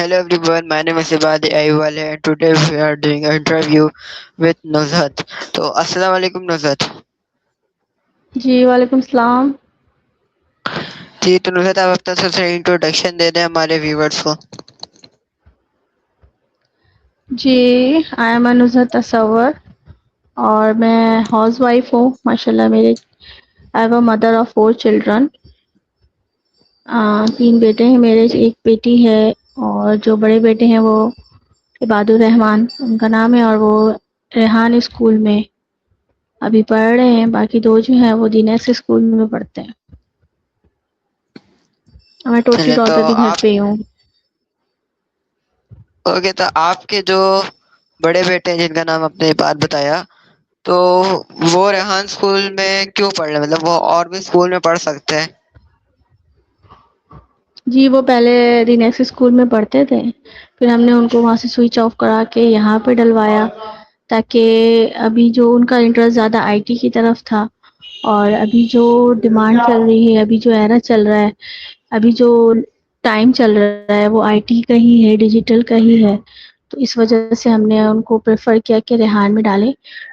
Hello everyone, my name is Ibadi Aiwale and today we are doing an interview with Nuzhat. تو السلام علیکم نظرت. جی وعلیکم السلام. جی تو نظرت آپ اپنا سب سے انٹروڈکشن دے دیں ہمارے ویورز کو. جی آئی ایم نظہت تصور اور میں ہاؤس وائف ہوں. ماشاء اللہ میرے I am a mother of 4 children. 3 بیٹے ہیں میرے، ایک بیٹی ہے، اور جو بڑے بیٹے ہیں وہ عباد الرحمان ان کا نام ہے، اور وہ ریحان اسکول میں ابھی پڑھ رہے ہیں. باقی 2 جو ہیں وہ دینیس اسکول میں پڑھتے ہیں. میں ٹوٹلی چلے طور تو پہ بھی گھر آپ پہ ہی ہوں. اوکے، تو آپ کے جو بڑے بیٹے ہیں جن کا نام آپ نے بات بتایا، تو وہ ریحان اسکول میں کیوں پڑھ رہے ہیں؟ مطلب وہ اور بھی اسکول میں پڑھ سکتے ہیں. جی وہ پہلے دینیس اسکول میں پڑھتے تھے، پھر ہم نے ان کو وہاں سے سوئچ آف کرا کے یہاں پہ ڈلوایا، تاکہ ابھی جو ان کا انٹرسٹ زیادہ آئی ٹی کی طرف تھا، اور ابھی جو ڈیمانڈ چل رہی ہے، ابھی جو ایرا چل رہا ہے، ابھی جو ٹائم چل رہا ہے وہ آئی ٹی کا ہی ہے، ڈیجیٹل کا ہی ہے. تو اس وجہ سے ہم نے ان کو پریفر کیا کہ ریحان میں ڈالیں،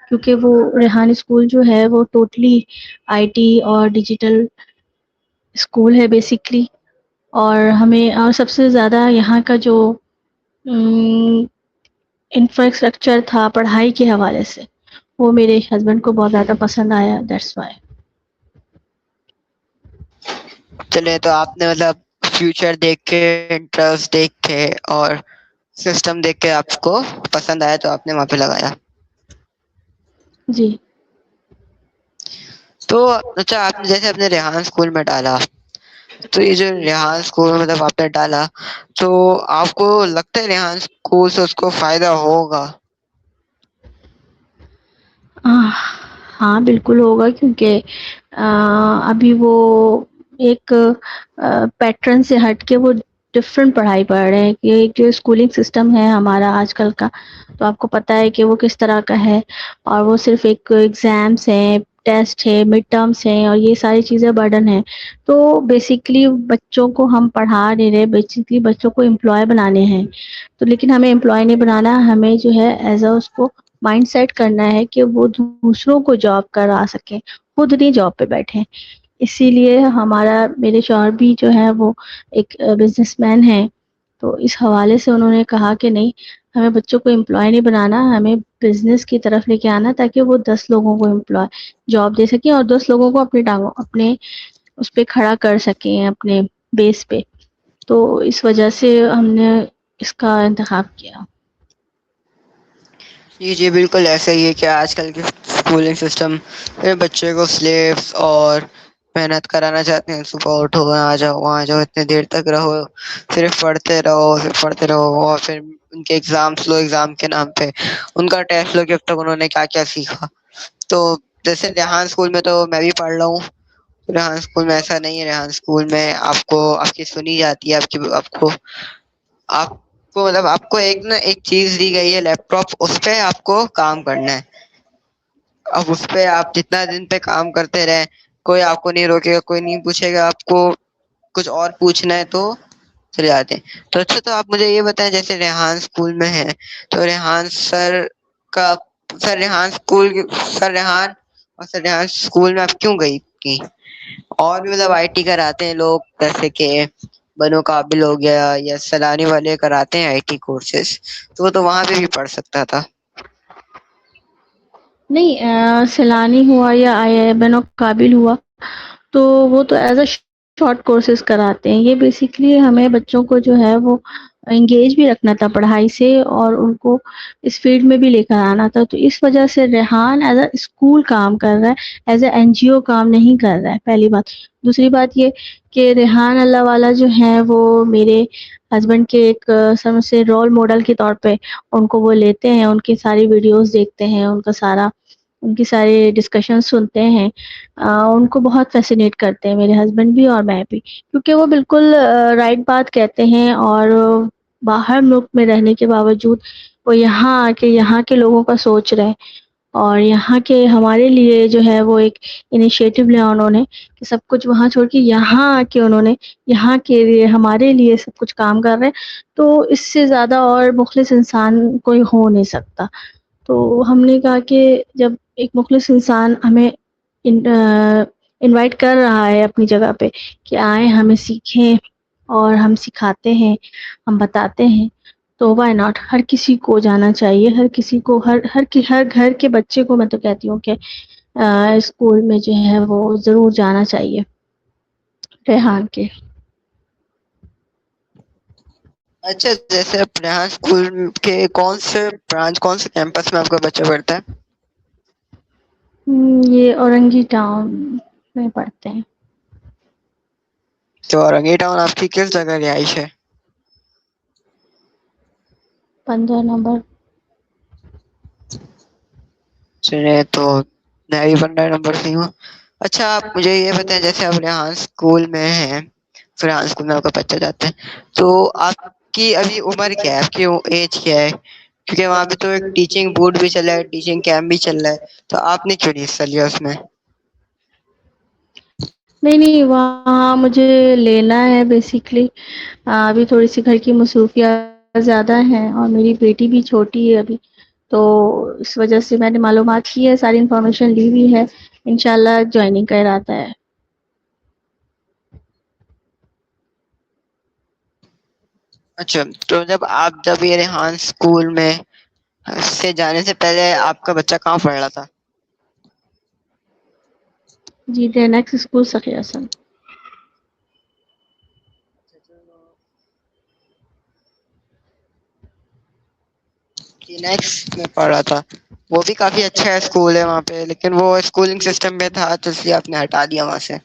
کیونکہ وہ ریحان اسکول جو ہے وہ ٹوٹلی آئی ٹی اور ڈیجیٹل اسکول ہے بیسکلی. اور ہمیں اور سب سے زیادہ یہاں کا جو انفراسٹرکچر تھا پڑھائی کے حوالے سے، وہ میرے ہسبینڈ کو بہت زیادہ پسند آیا. That's why. چلے تو آپ نے مطلب فیوچر دیکھ کے، انٹرسٹ دیکھ کے اور سسٹم دیکھ کے آپ کو پسند آیا تو آپ نے وہاں پہ لگایا. جی تو اچھا، آپ نے جیسے اپنے ریحان اسکول میں ڈالا، تو یہ جو ریحان اسکول میں مطلب آپ نے ڈالا، تو آپ کو لگتا ہے ریحان اسکول سے اس کو فائدہ ہوگا؟ ہاں بالکل ہوگا، کیونکہ ابھی وہ ایک پیٹرن سے ہٹ کے وہ ڈفرینٹ پڑھائی پڑھ رہے ہیں. کہ ایک جو اسکولنگ سسٹم ہے ہمارا آج کل کا، تو آپ کو پتہ ہے کہ وہ کس طرح کا ہے، اور وہ صرف ایک ایگزامس ہیں، ٹیسٹ ہے، مڈ ٹرمس ہیں، اور یہ ساری چیزیں برڈن ہیں. تو بیسکلی بچوں کو ہم پڑھا نہیں رہے، بیسکلی بچوں کو امپلائے بنانے ہیں. تو لیکن ہمیں امپلائی نہیں بنانا، ہمیں جو ہے ایز اے اس کو مائنڈ سیٹ کرنا ہے کہ وہ دوسروں کو جاب کرا سکیں، خود نہیں جاب پہ بیٹھے. اسی لیے میرے شوہر بھی جو ہے وہ ایک بزنس مین ہے. تو اس حوالے سے انہوں نے کہا کہ نہیں، ہمیں بچوں کو امپلائی نہیں بنانا، ہمیں بزنس کی طرف لے کے آنا، تاکہ وہ 10 لوگوں کو جاب دے سکیں، اور 10 لوگوں کو اپنے اس پہ کھڑا کر سکیں اپنے بیس پہ. تو اس وجہ سے ہم نے اس کا انتخاب کیا. جی جی بالکل ایسا ہی ہے کہ آج کل کے اسکولنگ سسٹم بچے کو سلیبس اور محنت کرانا چاہتے ہیں. صبح اٹھو، وہاں جاؤ وہاں جاؤ، اتنی دیر تک رہو، صرف پڑھتے رہو صرف پڑھتے رہو، اور پھر ان کے ایگزامس لو، ایگزام کے نام پہ ان کا ٹیسٹ لو کہ اب تک انہوں نے کیا کیا سیکھا. تو جیسے ریحان اسکول میں تو میں بھی پڑھ رہا ہوں. ریحان اسکول میں ایسا نہیں ہے. ریحان اسکول میں آپ کو آپ کی سنی جاتی ہے، آپ کو مطلب آپ کو ایک چیز دی گئی ہے، لیپ ٹاپ، اس پہ آپ کو کام کرنا ہے. اب اس پہ آپ جتنا دن پہ کام کرتے رہے، کوئی آپ کو نہیں روکے گا، کوئی نہیں پوچھے گا آپ کو کچھ اور پوچھنا ہے تو چلے جاتے ہیں. تو اچھا، تو آپ مجھے یہ بتائیں، جیسے ریحان اسکول میں ہے، تو ریحان کا ریحان اور سر ریحان اسکول میں آپ کیوں گئی کی؟ اور بھی مطلب آئی ٹی کراتے ہیں لوگ، جیسے کہ بنو قابل ہو گیا یا سیلانی والے کراتے ہیں آئی ٹی کورسز، تو وہ تو وہاں پہ بھی پڑھ سکتا تھا. نہیں، سیلانی ہوا یا بنو قابل ہوا، تو وہ تو ایز اے شارٹ کورسز کراتے ہیں. یہ بیسکلی ہمیں بچوں کو جو ہے وہ انگیج بھی رکھنا تھا پڑھائی سے، اور ان کو اس فیلڈ میں بھی لے کر آنا تھا. تو اس وجہ سے ریحان ایز اے اسکول کام کر رہا ہے، ایز اے این جی او کام نہیں کر رہا ہے. پہلی بات. دوسری بات یہ کہ ریحان اللہ والا جو ہے وہ میرے ہسبینڈ کے ایک سمجھ سے رول ماڈل کے طور پہ ان کو وہ لیتے ہیں، ان کی ساری ویڈیوز دیکھتے ہیں، ان کی ساری ڈسکشن سنتے ہیں. ان کو بہت فیسینیٹ کرتے ہیں میرے ہسبینڈ بھی اور میں بھی، کیونکہ وہ بالکل رائٹ بات کہتے ہیں. اور باہر ملک میں رہنے کے باوجود وہ یہاں آ کے یہاں کے لوگوں کا سوچ رہے ہیں. اور یہاں کے ہمارے لیے جو ہے وہ ایک انیشیٹو لیا انہوں نے کہ سب کچھ وہاں چھوڑ کے یہاں آ کے انہوں نے یہاں کے لیے ہمارے لیے سب کچھ کام کر رہے ہیں. تو اس سے زیادہ اور مخلص انسان کوئی ہو نہیں سکتا. تو ہم نے کہا کہ جب ایک مخلص انسان ہمیں انوائٹ کر رہا ہے اپنی جگہ پہ کہ آئیں ہمیں سیکھیں اور ہم سکھاتے ہیں ہم بتاتے ہیں تو وائی ناٹ. ہر کسی کو جانا چاہیے, ہر کسی کو ہر گھر کے بچے کو میں تو کہتی ہوں کہ اسکول میں جو ہے وہ ضرور جانا چاہیے ریحان کے. اچھا جیسے ریحان اسکول کے کون سے برانچ کون سے کیمپس میں آپ کا بچہ پڑھتا ہے؟ یہ اورنگی ٹاؤن میں پڑھتے ہیں. تو اورنگی ٹاؤن آپ کی کس جگہ رہائش ہے؟ 15 نمبر. چلے تو میں بھی 15 نمبر سے ہوں. اچھا آپ مجھے یہ بتائیں جیسے آپ ریحان اسکول میں ہیں, ریحان اسکول میں آپ کا بچہ جاتا ہے, تو آپ کی ابھی عمر کیا ہے, آپ کی ایج کیا ہے؟ کیونکہ وہاں پہ تو ایک ٹیچنگ بورڈ بھی چل رہا ہے, ٹیچنگ کیمپ بھی چل رہا ہے, تو آپ نے کیوں نہیں حصہ لیا اس میں؟ نہیں وہاں مجھے لینا ہے بیسیکلی. ابھی تھوڑی سی گھر کی مصروفیات زیادہ ہیں اور میری بیٹی بھی چھوٹی ہے ابھی, تو اس وجہ سے میں نے معلومات کی ہے, ساری انفارمیشن لی ہوئی ہے. انشاءاللہ جوائننگ کا ارادہ ہے. اچھا تو جب یہ ریحان اسکول میں سے جانے سے پہلے آپ کا بچہ کہاں پڑھ رہا تھا؟ جی ڈینیکس اسکول سقی حسن. نیکسٹ میں پڑھ رہا تھا, وہ بھی کافی اچھا اسکول ہے وہاں پہ, لیکن وہ اسکولنگ سسٹم میں تھا تو اس لیے آپ نے ہٹا دیا وہاں سے.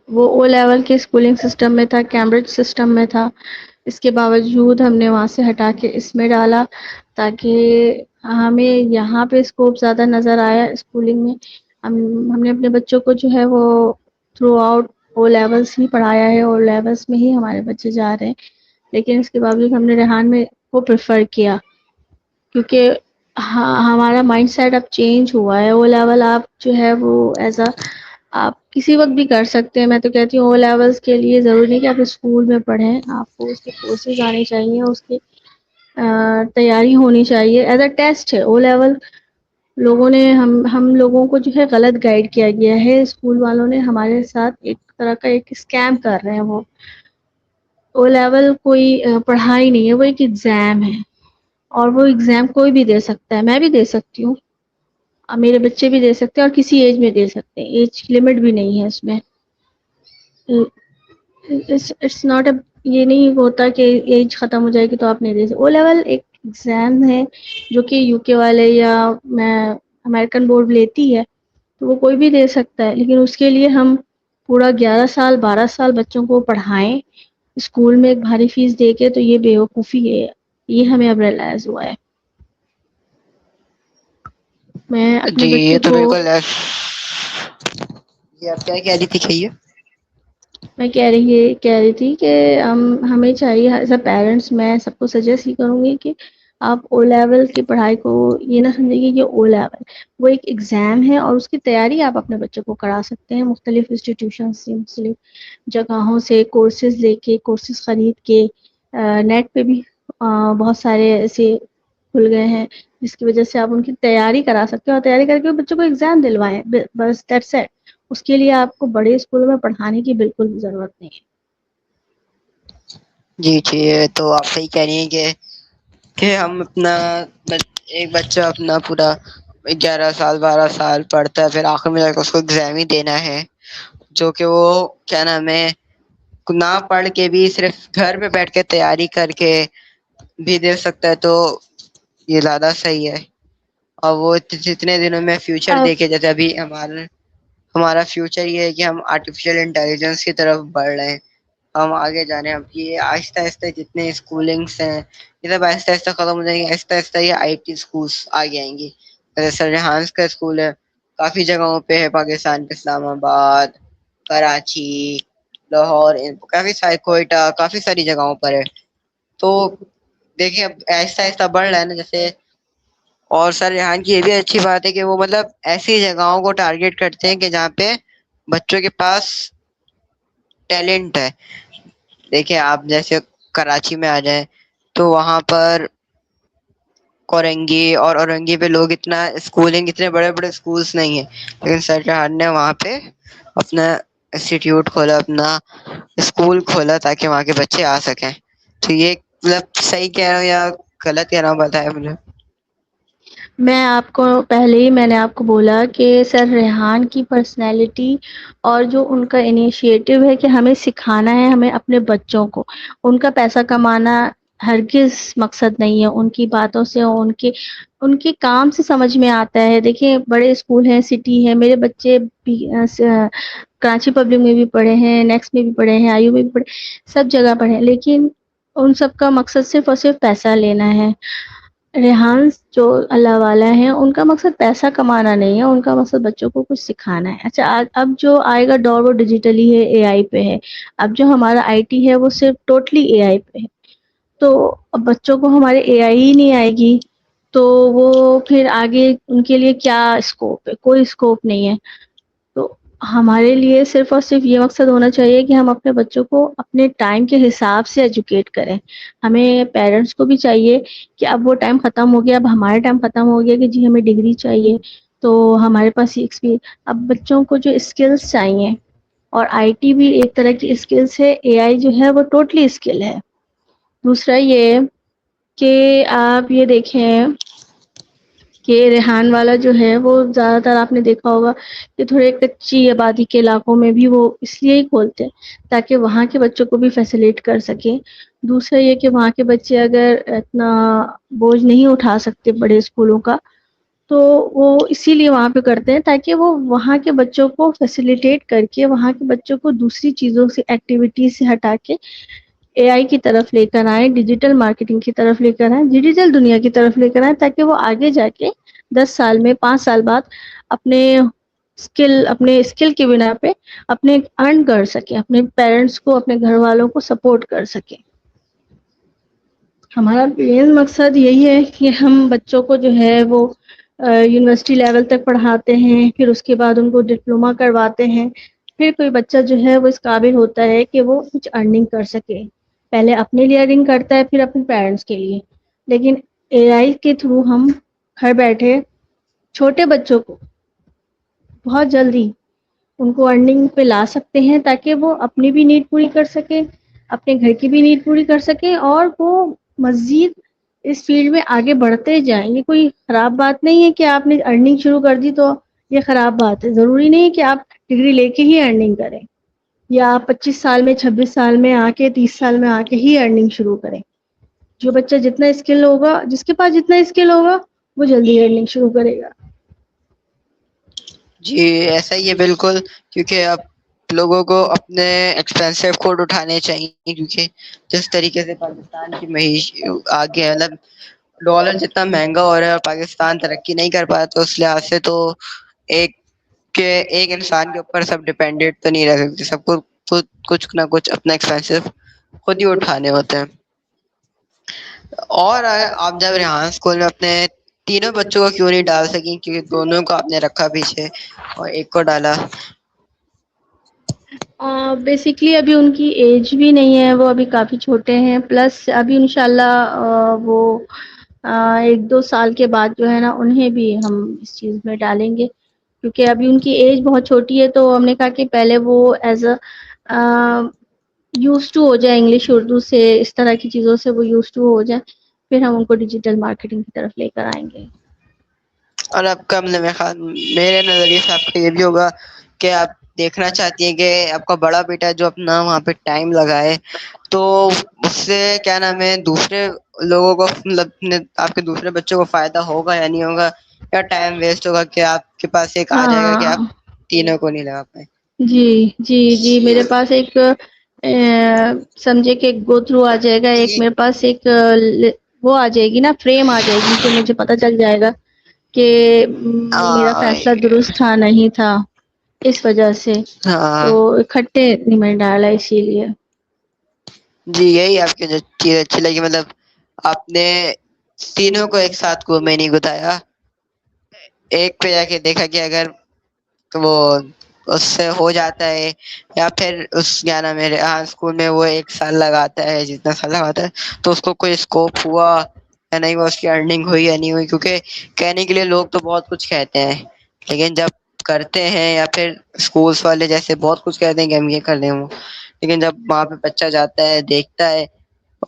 وہ او لیول کے اسکولنگ سسٹم میں تھا, کیمبرج سسٹم میں تھا. اس کے باوجود ہم نے وہاں سے ہٹا کے اس میں ڈالا تاکہ ہمیں یہاں پہ اسکوپ زیادہ نظر آیا اسکولنگ میں. ہم نے اپنے بچوں کو جو ہے وہ تھرو آؤٹ او لیولس ہی پڑھایا ہے, او لیولس میں ہی ہمارے بچے جا رہے ہیں. لیکن اس کے باوجود ہم نے ریحان میں وہ پریفر کیا کیونکہ ہمارا مائنڈ سیٹ اب چینج ہوا ہے. وہ لیول آپ جو ہے وہ آپ کسی وقت بھی کر سکتے ہیں. میں تو کہتی ہوں او لیولس کے لیے ضروری نہیں کہ آپ اسکول میں پڑھیں, آپ کو اس کے کورسز آنے چاہیے, اس کی تیاری ہونی چاہیے. ایز اے ٹیسٹ ہے او لیول. لوگوں نے ہم لوگوں کو جو ہے غلط گائیڈ کیا گیا ہے, اسکول والوں نے ہمارے ساتھ ایک طرح کا ایک اسکیم کر رہے ہیں. وہ او لیول کوئی پڑھائی نہیں ہے, وہ ایک ایگزام ہے, اور وہ ایگزام کوئی بھی دے سکتا ہے. میں بھی دے سکتی ہوں, میرے بچے بھی دے سکتے ہیں, اور کسی ایج میں دے سکتے ہیں. ایج لمٹ بھی نہیں ہے اس میں. اٹس ناٹ اے, یہ نہیں ہوتا کہ ایج ختم ہو جائے گی تو آپ نہیں دے سکتے. او لیول ایک ایگزام ہے جو کہ یو کے والے یا میں امریکن بورڈ لیتی ہے, تو وہ کوئی بھی دے سکتا ہے. لیکن اس کے لیے ہم پورا 11 سال 12 سال بچوں کو پڑھائیں اسکول میں ایک بھاری فیس دے کے, تو یہ بیوقوفی ہے. یہ ہمیں اب ریلائز ہوا ہے. میں اپنے جی یہ بچے تو کو بالکل جی آپ کیا کہہ رہی تھی, کہیے. میں کہہ رہی تھی کہ ہمیں چاہیے ایز اے پیرنٹس, میں سب کو سجیسٹ یہ کروں گی کہ آپ او لیول کی پڑھائی کو یہ نہ سمجھیں گے کہ او لیول وہ ایک ایگزام ہے, اور اس کی تیاری آپ اپنے بچوں کو کرا سکتے ہیں مختلف انسٹیٹیوشن سے, مختلف جگہوں سے کورسز لے کے, کورسز خرید کے. نیٹ پہ بھی بہت سارے ایسے کھل گئے ہیں جس کی وجہ سے آپ ان کی تیاری کرا سکتے ہیں, اور تیاری کر کے بچوں کو ایگزام دلوائیں, بس دیٹس اٹ. اس کے لیے آپ کو بڑے اسکولوں میں پڑھانے کی بالکل بھی ضرورت نہیں ہے. جی یہ تو آپ صحیح کہہ رہی ہیں کہ ہم اپنا ایک بچہ اپنا پورا 11 سال 12 سال پڑھتا ہے, پھر آخر میں جا کے اس کو ایگزام ہی دینا ہے, جو کہ وہ کیا نام ہے نہ پڑھ کے بھی صرف گھر پہ بیٹھ کے تیاری کر کے بھی دے سکتا ہے, تو یہ زیادہ صحیح ہے. اور وہ جتنے دنوں میں فیوچر اب دیکھے, جیسے ابھی ہمارا فیوچر یہ ہے کہ ہم آرٹیفیشیل انٹیلیجنس کی طرف بڑھ رہے ہیں, ہم آگے جانے ہیں. اب یہ آہستہ آہستہ جتنے اسکولنگس ہیں یہ سب آہستہ آہستہ ختم ہو جائیں گے, آہستہ آہستہ یہ آئی ٹی اسکولس آگے آئیں گی. جیسے ریحان کا اسکول ہے, کافی جگہوں پہ ہے پاکستان کے, اسلام آباد, کراچی, لاہور, کافی ساری کوئٹہ, کافی ساری جگہوں پر ہے. تو دیکھیں اب آہستہ آہستہ بڑھ رہا ہے نا, جیسے اور سر ریحان کی یہ بھی اچھی بات ہے کہ وہ مطلب ایسی جگہوں کو ٹارگیٹ کرتے ہیں کہ جہاں پہ بچوں کے پاس ٹیلنٹ ہے. دیکھیں آپ جیسے کراچی میں آ جائیں تو وہاں پر اورنگی اور اورنگی پہ لوگ اتنا اسکولنگ اتنے بڑے بڑے اسکولس نہیں ہیں، لیکن سر ریحان نے وہاں پہ اپنا انسٹیٹیوٹ کھولا، اپنا اسکول کھولا تاکہ وہاں کے بچے آ سکیں. تو یہ مطلب صحیح کہہ رہا ہوں یا غلط کہہ رہا ہوں بتائیں مجھے. میں آپ کو پہلے ہی میں نے آپ کو بولا کہ سر ریحان کی پرسنالٹی اور جو ان کا انیشیٹو ہے کہ ہمیں سکھانا ہے ہمیں اپنے بچوں کو، ان کا پیسہ کمانا ہرگز مقصد نہیں ہے. ان کی باتوں سے ان کے کام سے سمجھ میں آتا ہے. دیکھیں بڑے اسکول ہیں، سٹی ہے، میرے بچے کراچی پبلک میں بھی پڑھے ہیں، نیکسٹ میں بھی پڑھے ہیں، آئی یو میں بھی پڑھے، سب جگہ پڑھے، لیکن ان سب کا مقصد صرف اور صرف پیسہ لینا ہے. ریحان جو اللہ والا ہے ان کا مقصد پیسہ کمانا نہیں ہے، ان کا مقصد بچوں کو کچھ سکھانا ہے. اچھا اب جو آئے گا دور وہ ڈیجیٹلی ہے، اے آئی پہ ہے. اب جو ہمارا آئی ٹی ہے وہ صرف ٹوٹلی اے آئی پہ ہے. تو اب بچوں کو ہمارے اے آئی ہی نہیں آئے گی تو وہ پھر آگے ان کے لیے کیا اسکوپ ہے؟ کوئی اسکوپ نہیں ہے. تو ہمارے لیے صرف اور صرف یہ مقصد ہونا چاہیے کہ ہم اپنے بچوں کو اپنے ٹائم کے حساب سے ایجوکیٹ کریں. ہمیں پیرنٹس کو بھی چاہیے کہ اب وہ ٹائم ختم ہو گیا، اب ہمارا ٹائم ختم ہو گیا کہ جی ہمیں ڈگری چاہیے تو ہمارے پاس اب بچوں کو جو اسکلس چاہیے، اور آئی ٹی بھی ایک طرح کی اسکلس ہے، اے آئی جو ہے وہ ٹوٹلی اسکل ہے. دوسرا یہ کہ آپ یہ دیکھیں کہ ریحان والا جو ہے وہ زیادہ تر آپ نے دیکھا ہوگا کہ تھوڑے کچی آبادی کے علاقوں میں بھی وہ اس لیے ہی کھولتے ہیں تاکہ وہاں کے بچوں کو بھی فیسلیٹ کر سکیں. دوسرا یہ کہ وہاں کے بچے اگر اتنا بوجھ نہیں اٹھا سکتے بڑے اسکولوں کا تو وہ اسی لیے وہاں پہ کرتے ہیں تاکہ وہ وہاں کے بچوں کو فیسیلیٹیٹ کر کے وہاں کے بچوں کو دوسری چیزوں سے ایکٹیویٹیز سے ہٹا کے اے آئی کی طرف لے کر آئیں، ڈیجیٹل مارکیٹنگ کی طرف لے کر آئیں، ڈیجیٹل دنیا کی طرف لے کر آئیں، تاکہ وہ آگے جا کے 10 سال میں 5 سال بعد اپنے اسکل کی بنا پہ اپنے ارن کر سکیں، اپنے پیرنٹس کو اپنے گھر والوں کو سپورٹ کر سکیں. ہمارا مین مقصد یہی ہے کہ ہم بچوں کو جو ہے وہ یونیورسٹی لیول تک پڑھاتے ہیں، پھر اس کے بعد ان کو ڈپلومہ کرواتے ہیں، پھر کوئی بچہ جو ہے وہ اس قابل ہوتا ہے کہ وہ کچھ ارننگ کر سکے. پہلے اپنے لیے ارننگ کرتا ہے، پھر اپنے پیرنٹس کے لیے. لیکن اے آئی کے تھرو ہم گھر بیٹھے چھوٹے بچوں کو بہت جلدی ان کو ارننگ پہ لا سکتے ہیں تاکہ وہ اپنی بھی نیڈ پوری کر سکے، اپنے گھر کی بھی نیڈ پوری کر سکے، اور وہ مزید اس فیلڈ میں آگے بڑھتے جائیں. یہ کوئی خراب بات نہیں ہے کہ آپ نے ارننگ شروع کر دی تو یہ خراب بات ہے. ضروری نہیں ہے کہ آپ ڈگری لے کے ہی ارننگ کریں یا آپ 25 سال میں 26 سال میں آ کے 30 سال میں آ کے ہی ارننگ شروع کریں. جو بچہ جتنا اسکل ہوگا، جس کے پاس جتنا اسکل ہوگا وہ جلدی ارننگ شروع کرے گا. جی ایسا ہی ہے بالکل، کیونکہ اب لوگوں کو اپنے ایکسپینسو خود اٹھانے چاہیے، کیونکہ جس طریقے سے پاکستان کی معیش آگے مطلب ڈالر جتنا مہنگا ہو رہا ہے اور پاکستان ترقی نہیں کر پاتا، تو اس لحاظ سے تو ایک ایک انسان کے اوپر سب ڈپینڈنٹ تو نہیں رہ سکتے، سب کو خود کچھ نہ کچھ اپنا ایکسپینسو خود ہی اٹھانے ہوتے ہیں. اور آپ جب ریحان اسکول میں اپنے تینوں بچوں کو کیوں نہیں ڈال سکیں؟ کیونکہ دونوں کو آپ نے رکھا پیچھے اور ایک کو ڈالا. بیسکلی ابھی ان کی ایج بھی نہیں ہے، وہ ابھی کافی چھوٹے ہیں، پلس ابھی انشاءاللہ وہ 1-2 سال کے بعد جو ہے نا انہیں بھی ہم اس چیز میں ڈالیں گے، کیونکہ ابھی ان کی ایج بہت چھوٹی ہے. تو ہم نے کہا کہ پہلے وہ ایز اے یوز ٹو ہو جائے انگلش اردو سے، اس طرح کی چیزوں سے وہ یوز ٹو ہو جائے، پھر ہم ان کو ڈیجیٹل مارکیٹنگ کی طرف لے کر آئیں گے. اور آپ کا میرے نظریے سے آپ کا یہ بھی ہوگا کہ آپ دیکھنا چاہتی ہیں کہ آپ کا بڑا بیٹا جو اپنا وہاں پہ ٹائم لگائے تو اس سے کیا نام ہے دوسرے لوگوں کو مطلب آپ کے دوسرے بچوں کو فائدہ ہوگا یا نہیں ہوگا، یا ٹائم ویسٹ ہوگا کہ آپ کے پاس ایک آ جائے گا کہ آپ ہاں تینوں کو نہیں لگا پائیں. جی جی جی، میرے پاس ایک سمجھے کہ گو تھرو آ جائے گا، ایک جی میرے پاس ایک وہ آ جائے گی نا، فریم آ جائے گی کہ مجھے پتہ چل جائے گا کہ میرا فیصلہ درست تھا نہیں تھا، اس وجہ سے ہاں تو اکٹھے نہیں میں نے ڈالا اسی لیے. جی یہی آپ کی جو چیز اچھی لگی، مطلب آپ نے تینوں کو ایک ساتھ کنویں میں نہیں گدایا، ایک پہ جا کے دیکھا کہ اگر وہ اس سے ہو جاتا ہے، یا پھر اس کیا نام ہے اسکول میں وہ 1 سال لگاتا ہے، جتنا سال لگاتا ہے تو اس کو کوئی اسکوپ ہوا یا نہیں ہوا، اس کی ارننگ ہوئی یا نہیں ہوئی. کیونکہ کہنے کے لیے لوگ تو بہت کچھ کہتے ہیں، لیکن جب کرتے ہیں یا پھر اسکولس والے جیسے بہت کچھ کہتے ہیں کہ ہم یہ کر دیں وہ، لیکن جب وہاں پہ بچہ جاتا ہے دیکھتا ہے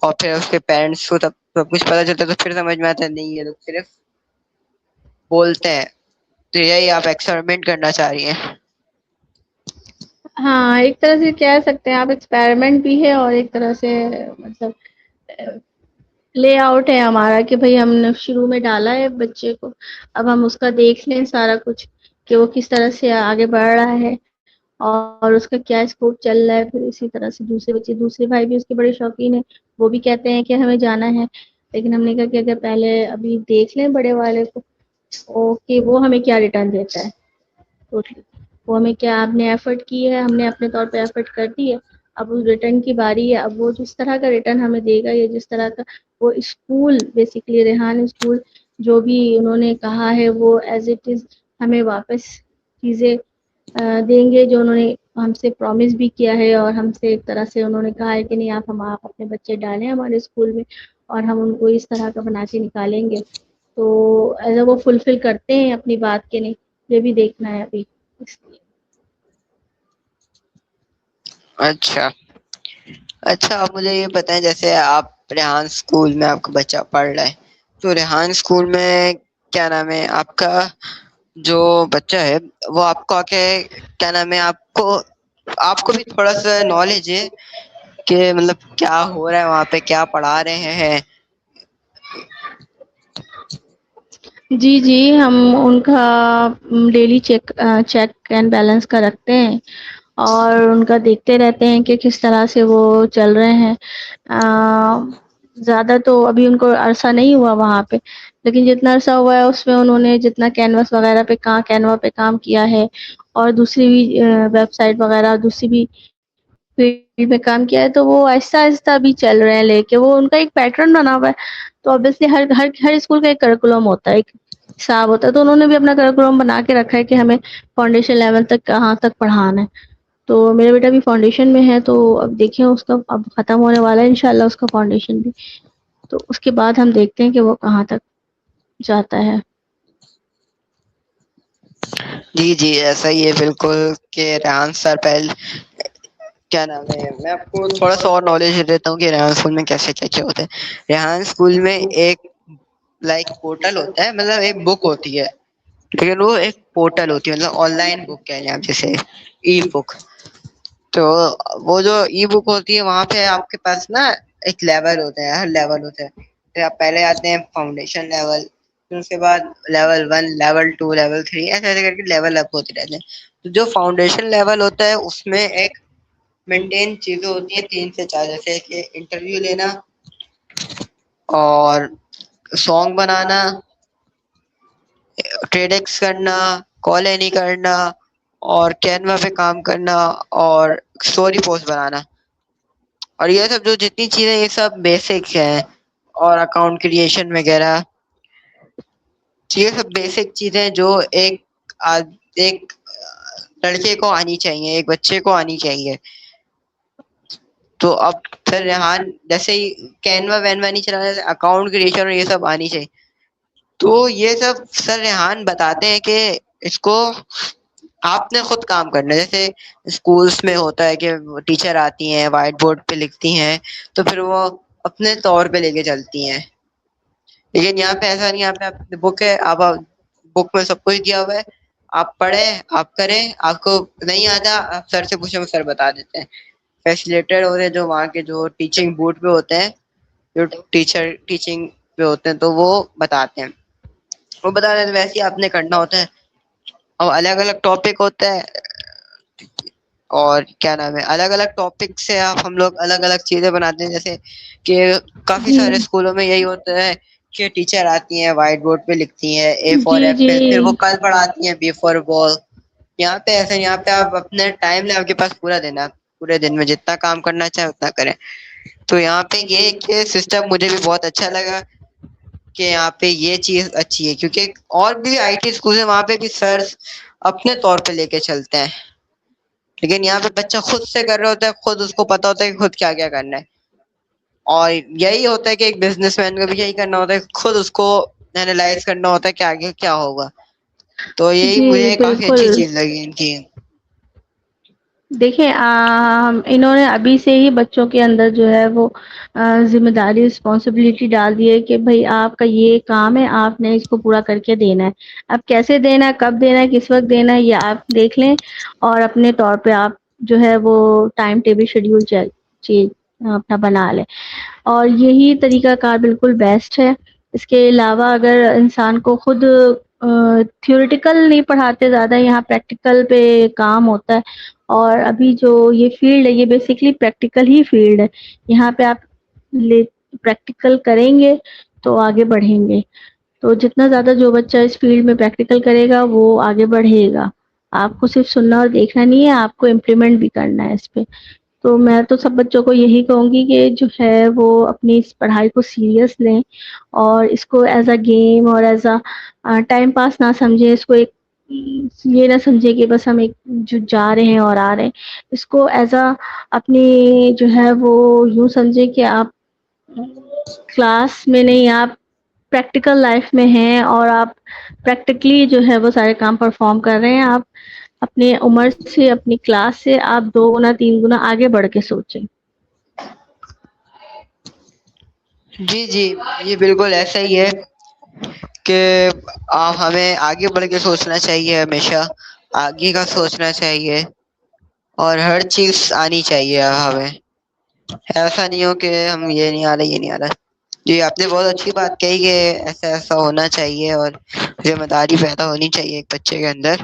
اور پھر اس کے پیرنٹس کو سب کچھ پتا چلتا ہے تو پھر سمجھ میں آتا ہے نہیں یہ لوگ صرف بولتے ہیں. تو یہی آپ ایکسپیریمنٹ کرنا چاہ رہی ہیں. ہاں ایک طرح سے کہہ سکتے ہیں آپ ایکسپیریمنٹ بھی ہے، اور ایک طرح سے مطلب لے آؤٹ ہے ہمارا کہ بھئی ہم نے شروع میں ڈالا ہے بچے کو، اب ہم اس کا دیکھ لیں سارا کچھ کہ وہ کس طرح سے آگے بڑھ رہا ہے اور اس کا کیا اسکوپ چل رہا ہے. پھر اسی طرح سے دوسرے بچے، دوسرے بھائی بھی اس کے بڑے شوقین ہیں، وہ بھی کہتے ہیں کہ ہمیں جانا ہے. لیکن ہم نے کہا کہ اگر پہلے ابھی دیکھ لیں بڑے والے کو کہ وہ ہمیں کیا ریٹرن دیتا ہے، ٹوٹلی وہ ہمیں کیا، آپ نے ایفرٹ کی ہے، ہم نے اپنے طور پہ ایفرٹ کر دی ہے، اب اس ریٹرن کی باری ہے. اب وہ جس طرح کا ریٹرن ہمیں دے گا یا جس طرح کا وہ اسکول، بیسیکلی ریحان اسکول جو بھی انہوں نے کہا ہے وہ ایز اٹ از ہمیں واپس چیزیں دیں گے جو انہوں نے ہم سے پرومس بھی کیا ہے، اور ہم سے ایک طرح سے انہوں نے کہا ہے کہ نہیں آپ اپنے بچے ڈالیں ہمارے اسکول میں اور ہم ان کو اس طرح کا بنا کے نکالیں گے. تو ایسا وہ فلفل کرتے ہیں اپنی بات کے، نہیں یہ بھی دیکھنا ہے ابھی اس لیے. اچھا اچھا، آپ مجھے یہ بتائیں جیسے آپ ریحان اسکول میں آپ کا بچہ پڑھ رہا ہے، تو ریحان اسکول میں کیا نام ہے آپ کا جو بچہ ہے وہ آپ کو آ کے کیا نام ہے آپ کو بھی تھوڑا سا نالج ہے کہ مطلب کیا ہو رہا ہے وہاں پہ، کیا پڑھا رہے ہیں؟ جی جی، ہم ان کا ڈیلی چیک اینڈ بیلنس کا رکھتے ہیں اور ان کا دیکھتے رہتے ہیں کہ کس طرح سے وہ چل رہے ہیں. زیادہ تو ابھی ان کو عرصہ نہیں ہوا وہاں پہ، لیکن جتنا عرصہ ہوا ہے اس میں انہوں نے جتنا کینوس وغیرہ پہ کینوا پہ کام کیا ہے اور دوسری بھی ویب سائٹ وغیرہ دوسری بھی فیلڈ میں کام کیا ہے، تو وہ آہستہ آہستہ بھی چل رہے ہیں لے کے. وہ ان کا ایک پیٹرن بنا ہوا ہے، تو obviously ہر اسکول کا ایک کریکولم ہوتا ہے، ایک حساب ہوتا ہے. تو انہوں نے بھی اپنا کریکولم بنا کے رکھا ہے کہ ہمیں فاؤنڈیشن لیول تک کہاں تک پڑھانا ہے. تو میرا بیٹا بھی فاؤنڈیشن میں ہے، تو اب دیکھیں اس کا اب ختم ہونے والا ہے انشاءاللہ اس کا فاؤنڈیشن بھی، تو اس کے بعد ہم دیکھتے ہیں کہ وہ کہاں تک جاتا ہے. جی جی ایسا ہی ہے بالکل کہ ریحان سر پہل کیا نام ہے، میں آپ کو تھوڑا سا اور نالج دیتا ہوں کہ ریحان اسکول میں کیسے کیا کیا ہوتا ہے. ریحان اسکول میں ایک لائک پورٹل ہوتا ہے، مطلب ایک بک ہوتی ہے، لیکن وہ ایک پورٹل ہوتی ہے، مطلب آن لائن بک کہہ لیں آپ جیسے ای بک. تو وہ جو ای بک ہوتی ہے وہاں پہ آپ کے پاس نا ایک لیول ہوتا ہے، ہر لیول ہوتا ہے. پھر آپ پہلے آتے ہیں فاؤنڈیشن لیول، پھر اس کے بعد لیول 1 لیول 2 لیول 3 ایسے ایسے کر کے لیول اپ ہوتے رہتے ہیں. تو جو فاؤنڈیشن لیول ہوتا ہے اس میں ایک مینٹین چیزیں ہوتی ہیں 3 سے 4، جیسے کہ انٹرویو لینا اور سانگ بنانا، ٹریڈکس کرنا، کال اینی کرنا اور کینوا پہ کام کرنا اور اسٹوری پوسٹ بنانا. اور یہ سب جو جتنی چیزیں یہ سب بیسک ہیں، اور اکاؤنٹ کریشن وغیرہ، یہ سب بیسک چیزیں جو ایک لڑکے کو آنی چاہیے، ایک بچے کو آنی چاہیے. تو اب سر ریحان جیسے ہی کینوا وینوا نہیں چلانا، اکاؤنٹ کریشن اور یہ سب آنی چاہیے. تو یہ سب سر ریحان بتاتے ہیں کہ اس کو آپ نے خود کام کرنا ہے. جیسے اسکولس میں ہوتا ہے کہ ٹیچر آتی ہیں وائٹ بورڈ پہ لکھتی ہیں تو پھر وہ اپنے طور پہ لے کے چلتی ہیں، لیکن یہاں پہ ایسا نہیں. یہاں پہ بک ہے، آپ بک میں سب کچھ دیا ہوا ہے، آپ پڑھیں، آپ کریں. آپ کو نہیں آتا آپ سر سے پوچھیں، وہ سر بتا دیتے ہیں. فیسیلیٹر ہوتے ہیں جو وہاں کے جو ٹیچنگ بورڈ پہ ہوتے ہیں، جو ٹیچر ٹیچنگ پہ ہوتے ہیں، تو وہ بتاتے ہیں. وہ بتا دیتے ہیں ویسے ہی آپ نے کرنا ہوتا ہے. اور الگ الگ ٹاپک ہوتا ہے، اور کیا نام ہے الگ الگ ٹاپک سے ہم لوگ الگ الگ چیزیں بناتے ہیں. جیسے کہ کافی جی سارے اسکولوں میں یہی ہوتا ہے کہ ٹیچر آتی ہیں وائٹ بورڈ پہ لکھتی ہیں اے فار جی ایپل، پھر وہ جی کل پڑھاتی ہیں بی فار بال. یہاں پہ ایسا، یہاں پہ آپ اپنے ٹائم لیں، آپ کے پاس پورا دن ہے، پورے دن میں جتنا کام کرنا چاہے اتنا کریں. تو یہاں پہ یہ کہ سسٹم مجھے بھی بہت اچھا لگا کہ یہاں پہ یہ چیز اچھی ہے، کیونکہ اور بھی آئی ٹی اسکول ہیں وہاں پہ بھی سرز اپنے طور پہ لے کے چلتے ہیں، لیکن یہاں پہ بچہ خود سے کر رہا ہوتا ہے، خود اس کو پتا ہوتا ہے کہ خود کیا کیا کرنا ہے. اور یہی ہوتا ہے کہ ایک بزنس مین کو بھی یہی کرنا ہوتا ہے، خود اس کو اینالائز کرنا ہوتا ہے کہ آگے کیا ہوگا. تو یہی جی مجھے کافی اچھی بالکل. چیز لگی ان کی. دیکھیں انہوں نے ابھی سے ہی بچوں کے اندر جو ہے وہ ذمہ داری رسپانسبلٹی ڈال دی ہے کہ بھائی آپ کا یہ کام ہے، آپ نے اس کو پورا کر کے دینا ہے. اب کیسے دینا ہے، کب دینا ہے، کس وقت دینا ہے، یہ آپ دیکھ لیں اور اپنے طور پہ آپ جو ہے وہ ٹائم ٹیبل شیڈیول اپنا بنا لیں. اور یہی طریقہ کار بالکل بیسٹ ہے. اس کے علاوہ اگر انسان کو خود تھیوریٹیکل نہیں پڑھاتے زیادہ، یہاں پریکٹیکل پہ کام ہوتا ہے. اور ابھی جو یہ فیلڈ ہے یہ بیسکلی پریکٹیکل ہی فیلڈ ہے. یہاں پہ آپ پریکٹیکل کریں گے تو آگے بڑھیں گے. تو جتنا زیادہ جو بچہ اس فیلڈ میں پریکٹیکل کرے گا وہ آگے بڑھے گا. آپ کو صرف سننا اور دیکھنا نہیں ہے، آپ کو امپلیمنٹ بھی کرنا ہے اس پہ. تو میں تو سب بچوں کو یہی کہوں گی کہ جو ہے وہ اپنی اس پڑھائی کو سیریس لیں اور اس کو ایز اے گیم اور ایز اے ٹائم پاس نہ سمجھے. اس کو ایک یہ نہ سمجھے کہ بس ہم ایک جو جا رہے ہیں اور آ رہے ہیں. اس کو ایز اے اپنی جو ہے وہ یوں سمجھے کہ آپ کلاس میں نہیں، آپ پریکٹیکل لائف میں ہیں اور آپ پریکٹیکلی جو ہے وہ سارے کام پرفارم کر رہے ہیں. آپ اپنی عمر سے، اپنی کلاس سے آپ 2 گنا 3 گنا آگے بڑھ کے سوچیں. جی جی، یہ بالکل ایسا ہی ہے کہ ہمیں آگے بڑھ کے سوچنا چاہیے، ہمیشہ آگے کا سوچنا چاہیے اور ہر چیز آنی چاہیے ہمیں. ایسا نہیں ہو کہ ہم یہ نہیں آ رہا یہ نہیں آ رہا. جی آپ نے بہت اچھی بات کہی کہ ایسا ایسا ہونا چاہیے اور ذمہ داری پیدا ہونی چاہیے ایک بچے کے اندر،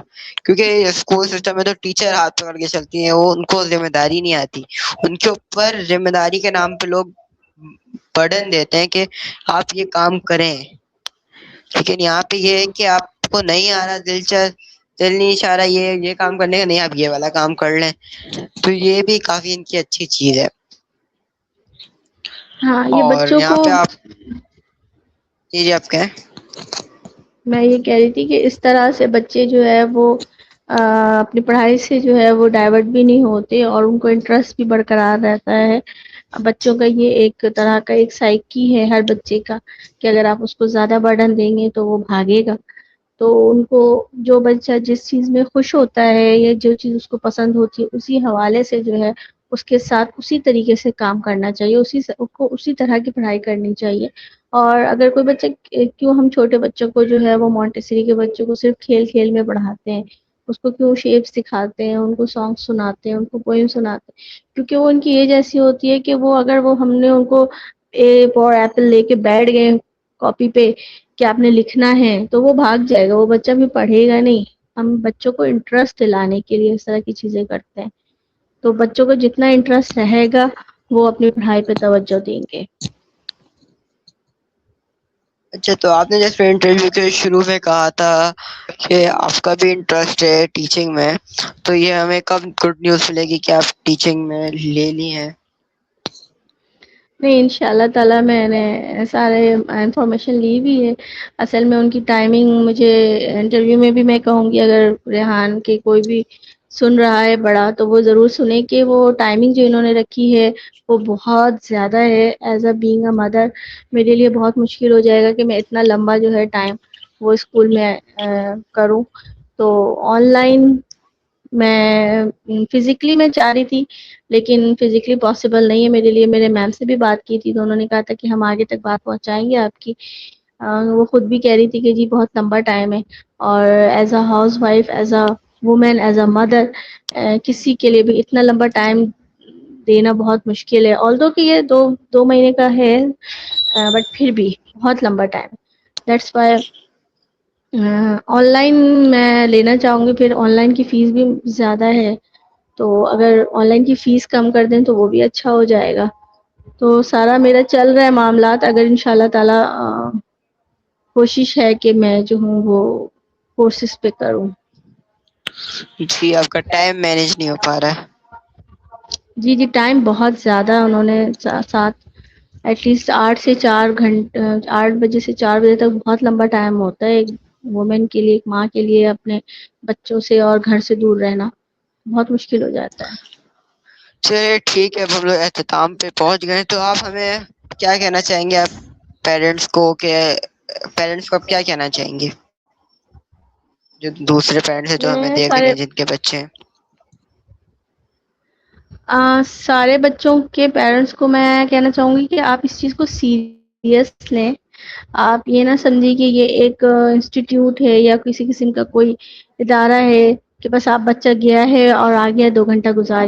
کیونکہ اسکول سسٹم میں تو ٹیچر ہاتھ پکڑ کے چلتی ہیں، وہ ان کو ذمہ داری نہیں آتی. ان کے اوپر ذمہ داری کے نام پہ لوگ برڈن دیتے ہیں کہ آپ یہ کام کریں، لیکن یہاں پہ یہ ہے کہ آپ کو نہیں آ رہا، دل نہیں چاہ رہا یہ کام کرنے کا، نہیں آپ یہ والا کام کر لیں. تو یہ بھی کافی ان کی اچھی چیز ہے. ہاں یہ اور بچوں یہاں کو پہ آپ جی آپ کہیں. میں یہ کہہ رہی تھی کہ اس طرح سے بچے جو ہے وہ اپنی پڑھائی سے جو ہے وہ ڈائیورٹ بھی نہیں ہوتے اور ان کو انٹرسٹ بھی برقرار رہتا ہے. بچوں کا یہ ایک طرح کا ایک سائیکی ہے ہر بچے کا کہ اگر آپ اس کو زیادہ برڈن دیں گے تو وہ بھاگے گا. تو ان کو جو بچہ جس چیز میں خوش ہوتا ہے یا جو چیز اس کو پسند ہوتی ہے اسی حوالے سے جو ہے اس کے ساتھ اسی طریقے سے کام کرنا چاہیے، اسی طرح کی پڑھائی کرنی چاہیے. اور اگر کوئی بچہ کیوں ہم چھوٹے بچوں کو جو ہے وہ مونٹیسری کے بچوں کو صرف کھیل کھیل میں پڑھاتے ہیں، اس کو کیوں شیپ سکھاتے ہیں، ان کو سانگ سناتے ہیں، ان کو پوئم سناتے ہیں، کیونکہ وہ ان کی ایج ایسی ہوتی ہے کہ وہ اگر وہ ہم نے ان کو اے فار ایپل لے کے بیٹھ گئے کاپی پہ کہ آپ نے لکھنا ہے تو وہ بھاگ جائے گا، وہ بچہ بھی پڑھے گا نہیں. ہم بچوں کو انٹرسٹ دلانے کے لیے اس طرح کی چیزیں کرتے ہیں. تو بچوں کو جتنا انٹرسٹ رہے گا وہ اپنی پڑھائی پہ توجہ دیں گے. اچھا، تو آپ نے جیسے انٹرویو کے شروع میں کہا تھا کہ آپ کا بھی انٹرسٹ ہے ٹیچنگ میں، تو یہ ہمیں کب گڈ نیوز ملے گی کہ آپ ٹیچنگ میں لے لی ہیں؟ نہیں انشاء اللہ تعالی میں نے سارے انفارمیشن لی بھی ہے. اصل میں ان کی ٹائمنگ مجھے انٹرویو میں بھی میں کہوں گی، اگر ریحان کے کوئی بھی سن رہا ہے بڑا تو وہ ضرور سنے کہ وہ ٹائمنگ جو انہوں نے رکھی ہے وہ بہت زیادہ ہے. As a being a mother میرے لیے بہت مشکل ہو جائے گا کہ میں اتنا لمبا جو ہے ٹائم وہ اسکول میں کروں. تو آن لائن میں فزیکلی میں چاہ رہی تھی لیکن فزیکلی پاسبل نہیں ہے میرے لیے. میرے میم سے بھی بات کی تھی تو انہوں نے کہا تھا کہ ہم آگے تک بات پہنچائیں گے آپ کی. وہ خود بھی کہہ رہی تھی کہ جی بہت لمبا ٹائم ہے اور as a house wife, as a woman, as a mother کسی کے لیے بھی اتنا لمبا ٹائم دینا بہت مشکل ہے. آلدو کہ یہ دو مہینے کا ہے بٹ پھر بھی بہت لمبا time. That's why on line میں لینا چاہوں گی. پھر آن لائن کی فیس بھی زیادہ ہے تو اگر آن لائن کی فیس کم کر دیں تو وہ بھی اچھا ہو جائے گا. تو سارا میرا چل رہا ہے معاملات. اگر ان شاء اللہ تعالی کوشش ہے کہ میں جو ہوں وہ کورسز پہ کروں. جی آپ کا ٹائم مینج نہیں ہو پا رہا ہے. جی ٹائم بہت زیادہ انہوں نے ساتھ ایٹ لیسٹ 8 سے 4 گھنٹے، 8 بجے سے 4 بجے تک بہت لمبا ٹائم ہوتا ہے ایک وومن کے لیے، ایک ماں کے لیے اپنے بچوں سے اور گھر سے دور رہنا بہت مشکل ہو جاتا ہے۔ چلیے ٹھیک ہے، اب ہم لوگ اختتام پہ پہنچ گئے، تو آپ ہمیں کیا کہنا چاہیں گے آپ پیرنٹس کو، کہ پیرنٹس کو آپ کیا کہنا چاہیں گے جو دوسرے پیرنٹس ہیں جو ہمیں میں دیکھ رہے سارے ہیں جن کے بچے ہیں؟ سارے بچوں کے پیرنٹس کو میں کہنا چاہوں گی کہ آپ اس چیز کو سیریس لیں، آپ یہ نہ سمجھیں کہ یہ ایک انسٹیٹیوٹ ہے یا کسی قسم کا کوئی ادارہ ہے کہ بس آپ بچہ گیا ہے اور آ گیا 2 گھنٹہ گزار